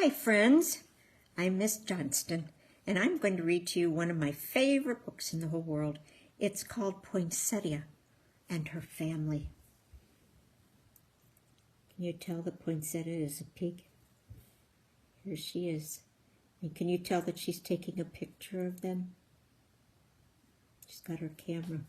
Hi, friends. I'm Miss Johnston, and I'm going to read to you one of my favorite books in the whole world. It's called Poinsettia and Her Family. Can you tell that Poinsettia is a pig? Here she is. And can you tell that she's taking a picture of them? She's got her camera.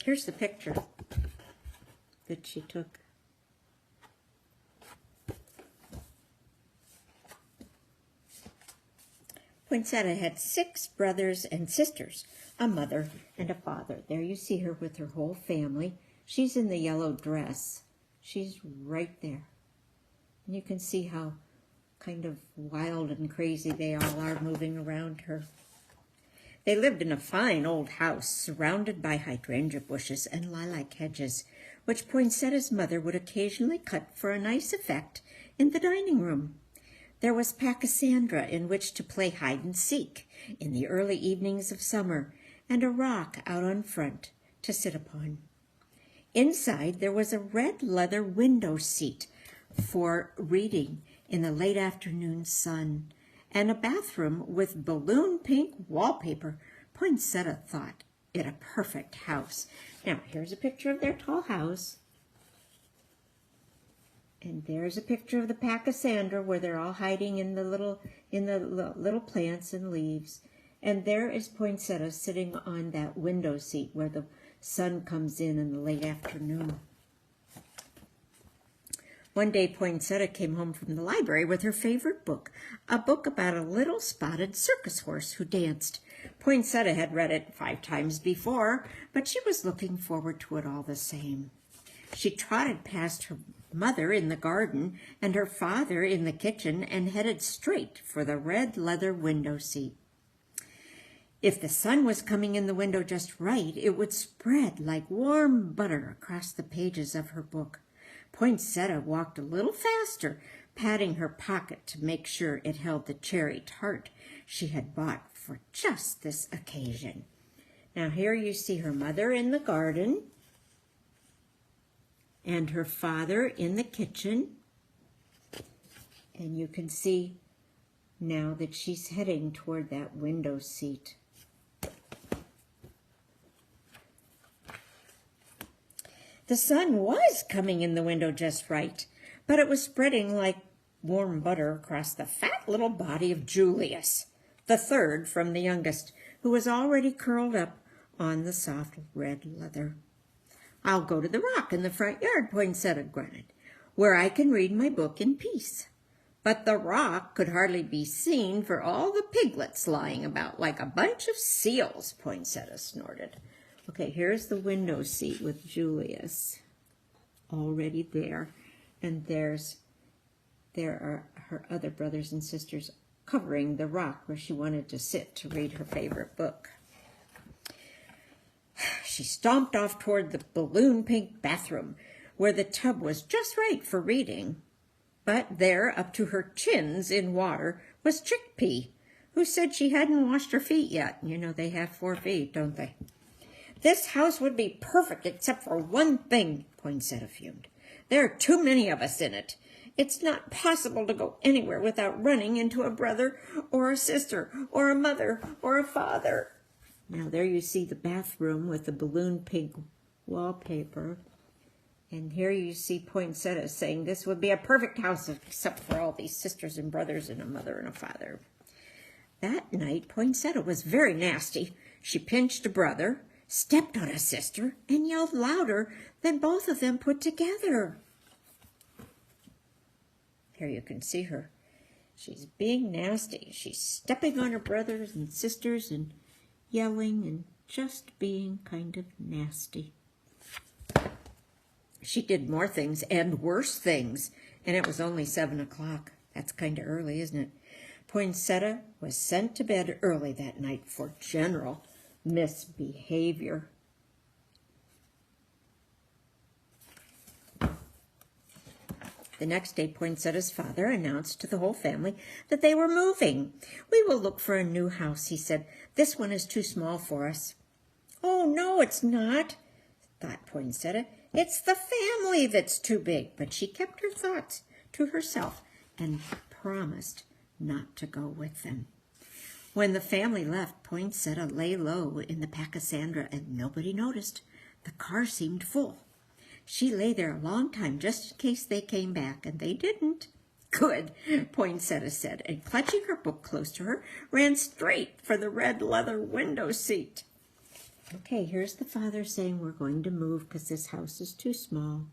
Here's the picture that she took. Poinsettia had 6 brothers and sisters, a mother and a father. There you see her with her whole family. She's in the yellow dress. She's right there. And you can see how kind of wild and crazy they all are moving around her. They lived in a fine old house surrounded by hydrangea bushes and lilac hedges, which Poinsettia's mother would occasionally cut for a nice effect in the dining room. There was Pachysandra in which to play hide and seek in the early evenings of summer, and a rock out on front to sit upon. Inside there was a red leather window seat for reading in the late afternoon sun, and a bathroom with balloon pink wallpaper. Poinsettia thought it a perfect house. Now here's a picture of their tall house. And there's a picture of the Pachysandra where they're all hiding in the little plants and leaves. And there is Poinsettia sitting on that window seat where the sun comes in the late afternoon. One day Poinsettia came home from the library with her favorite book, a book about a little spotted circus horse who danced. Poinsettia had read it 5 times before, but she was looking forward to it all the same. She trotted past her mother in the garden and her father in the kitchen and headed straight for the red leather window seat. If the sun was coming in the window just right, it would spread like warm butter across the pages of her book. Poinsettia walked a little faster, patting her pocket to make sure it held the cherry tart she had bought for just this occasion. Now here you see her mother in the garden and her father in the kitchen. And you can see now that she's heading toward that window seat. The sun was coming in the window just right, but it was spreading like warm butter across the fat little body of Julius, the third from the youngest, who was already curled up on the soft red leather. I'll go to the rock in the front yard, Poinsettia grunted, where I can read my book in peace. But the rock could hardly be seen for all the piglets lying about like a bunch of seals, Poinsettia snorted. Okay, here's the window seat with Julius already there. And there are her other brothers and sisters covering the rock where she wanted to sit to read her favorite book. She stomped off toward the balloon pink bathroom, where the tub was just right for reading. But there, up to her chins in water, was Chickpea, who said she hadn't washed her feet yet. You know, they have 4 feet, don't they? This house would be perfect except for one thing, Poinsettia fumed. There are too many of us in it. It's not possible to go anywhere without running into a brother or a sister or a mother or a father. Now there you see the bathroom with the balloon pink wallpaper. And here you see Poinsettia saying this would be a perfect house except for all these sisters and brothers and a mother and a father. That night Poinsettia was very nasty. She pinched a brother, stepped on a sister, and yelled louder than both of them put together. Here you can see her. She's being nasty. She's stepping on her brothers and sisters and yelling and just being kind of nasty. She did more things and worse things, and it was only 7 o'clock. That's kind of early, isn't it? Poinsettia was sent to bed early that night for general misbehavior. The next day, Poinsettia's father announced to the whole family that they were moving. "We will look for a new house," he said. "This one is too small for us." "Oh, no, it's not," thought Poinsettia. "It's the family that's too big." But she kept her thoughts to herself and promised not to go with them. When the family left, Poinsettia lay low in the Pachysandra and nobody noticed. The car seemed full. She lay there a long time just in case they came back, and they didn't. Good, Poinsettia said, and clutching her book close to her, ran straight for the red leather window seat. Okay, here's the father saying we're going to move because this house is too small.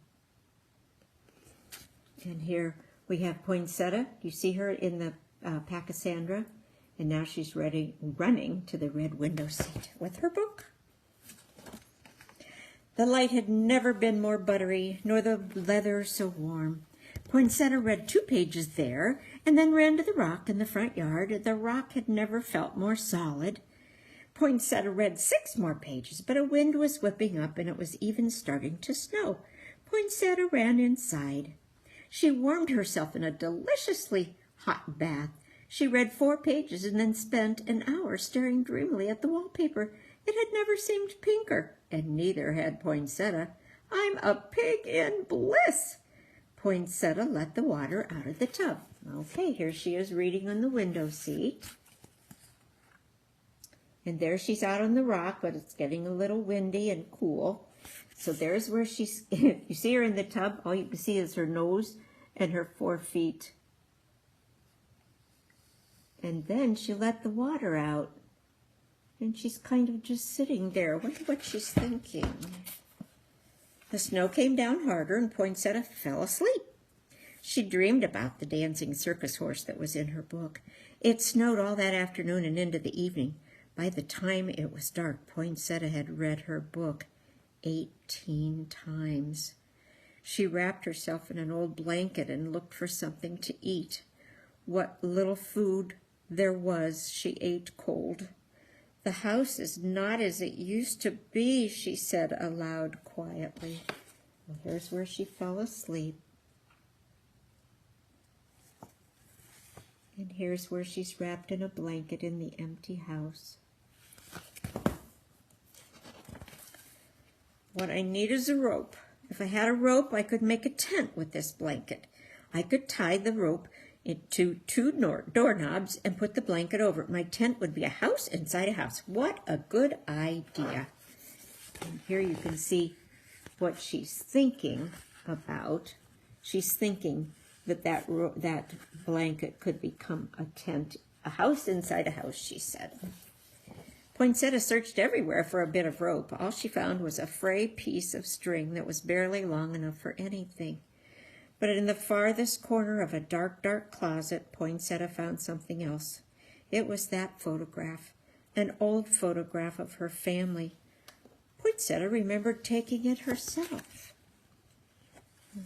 And here we have Poinsettia. You see her in the Pachysandra, and now she's running to the red window seat with her book. The light had never been more buttery, nor the leather so warm. Poinsettia read 2 pages there, and then ran to the rock in the front yard. The rock had never felt more solid. Poinsettia read 6 more pages, but a wind was whipping up, and it was even starting to snow. Poinsettia ran inside. She warmed herself in a deliciously hot bath. She read 4 pages and then spent an hour staring dreamily at the wallpaper. It had never seemed pinker, and neither had Poinsettia. I'm a pig in bliss. Poinsettia let the water out of the tub. Okay, here she is reading on the window seat. And there she's out on the rock, but it's getting a little windy and cool. So there's where she's, you see her in the tub, all you can see is her nose and her 4 feet. And then she let the water out. And she's kind of just sitting there. I wonder what she's thinking. The snow came down harder and Poinsettia fell asleep. She dreamed about the dancing circus horse that was in her book. It snowed all that afternoon and into the evening. By the time it was dark, Poinsettia had read her book 18 times. She wrapped herself in an old blanket and looked for something to eat. What little food there was, she ate cold. The house is not as it used to be, she said aloud quietly. Well, here's where she fell asleep. And here's where she's wrapped in a blanket in the empty house. What I need is a rope. If I had a rope, I could make a tent with this blanket. I could tie the rope into 2 doorknobs and put the blanket over it. My tent would be a house inside a house. What a good idea. And here you can see what she's thinking about. She's thinking that that blanket could become a tent, a house inside a house, she said. Poinsettia searched everywhere for a bit of rope. All she found was a frayed piece of string that was barely long enough for anything. But in the farthest corner of a dark, dark closet, Poinsettia found something else. It was that photograph, an old photograph of her family. Poinsettia remembered taking it herself.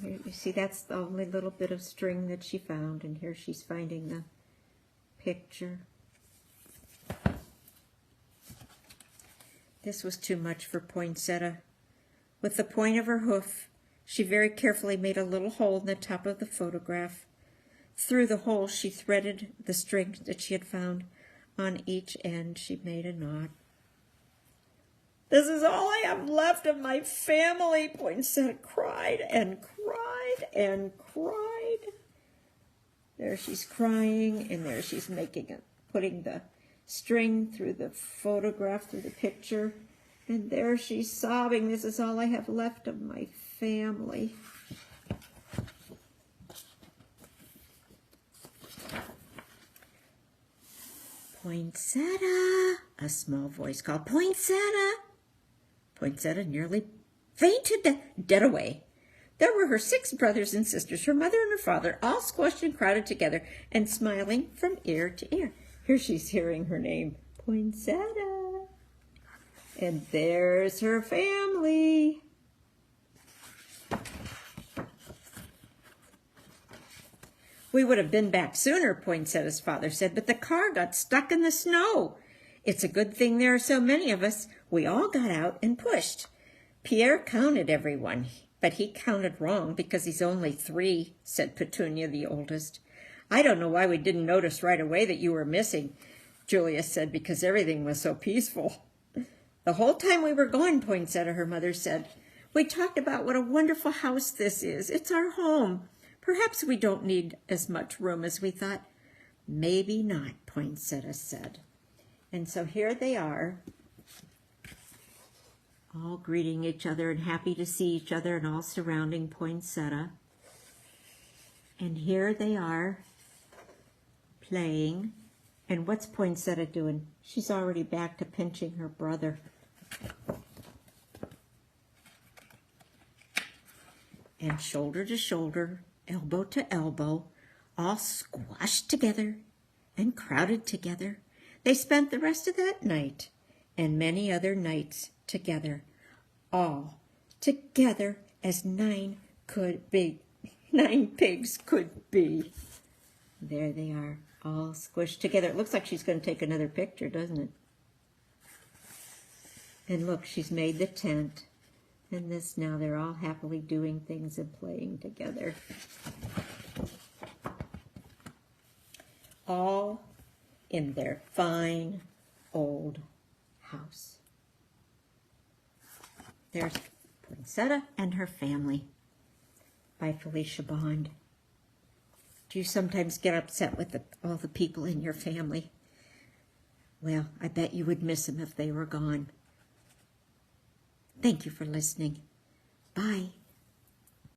Here, you see, that's the only little bit of string that she found, and here she's finding the picture. This was too much for Poinsettia. With the point of her hoof, she very carefully made a little hole in the top of the photograph. Through the hole, she threaded the string that she had found. On each end, she made a knot. This is all I have left of my family, Poinsettia cried and cried and cried. There she's crying, and there she's putting the string through the photograph, through the picture. And there she's sobbing. This is all I have left of my family. Poinsettia, a small voice called, Poinsettia. Poinsettia nearly fainted dead away. There were her 6 brothers and sisters, her mother and her father, all squashed and crowded together and smiling from ear to ear. Here she's hearing her name, Poinsettia. And there's her family. We would have been back sooner, Poinsettia's father said, but the car got stuck in the snow. It's a good thing there are so many of us. We all got out and pushed. Pierre counted everyone, but he counted wrong because he's only 3, said Petunia, the oldest. I don't know why we didn't notice right away that you were missing, Julia said, because everything was so peaceful. The whole time we were gone, Poinsettia, her mother said, we talked about what a wonderful house this is. It's our home. Perhaps we don't need as much room as we thought. Maybe not, Poinsettia said. And so here they are, all greeting each other and happy to see each other and all surrounding Poinsettia. And here they are playing. And what's Poinsettia doing? She's already back to pinching her brother. And shoulder to shoulder, elbow to elbow, all squashed together and crowded together, they spent the rest of that night and many other nights together, all together as 9 pigs could be. There they are, all squished together. It looks like she's going to take another picture, doesn't it? And look, she's made the tent. And this, now they're all happily doing things and playing together. All in their fine old house. There's Poinsettia and Her Family by Felicia Bond. Do you sometimes get upset with all the people in your family? Well, I bet you would miss them if they were gone. Thank you for listening. Bye.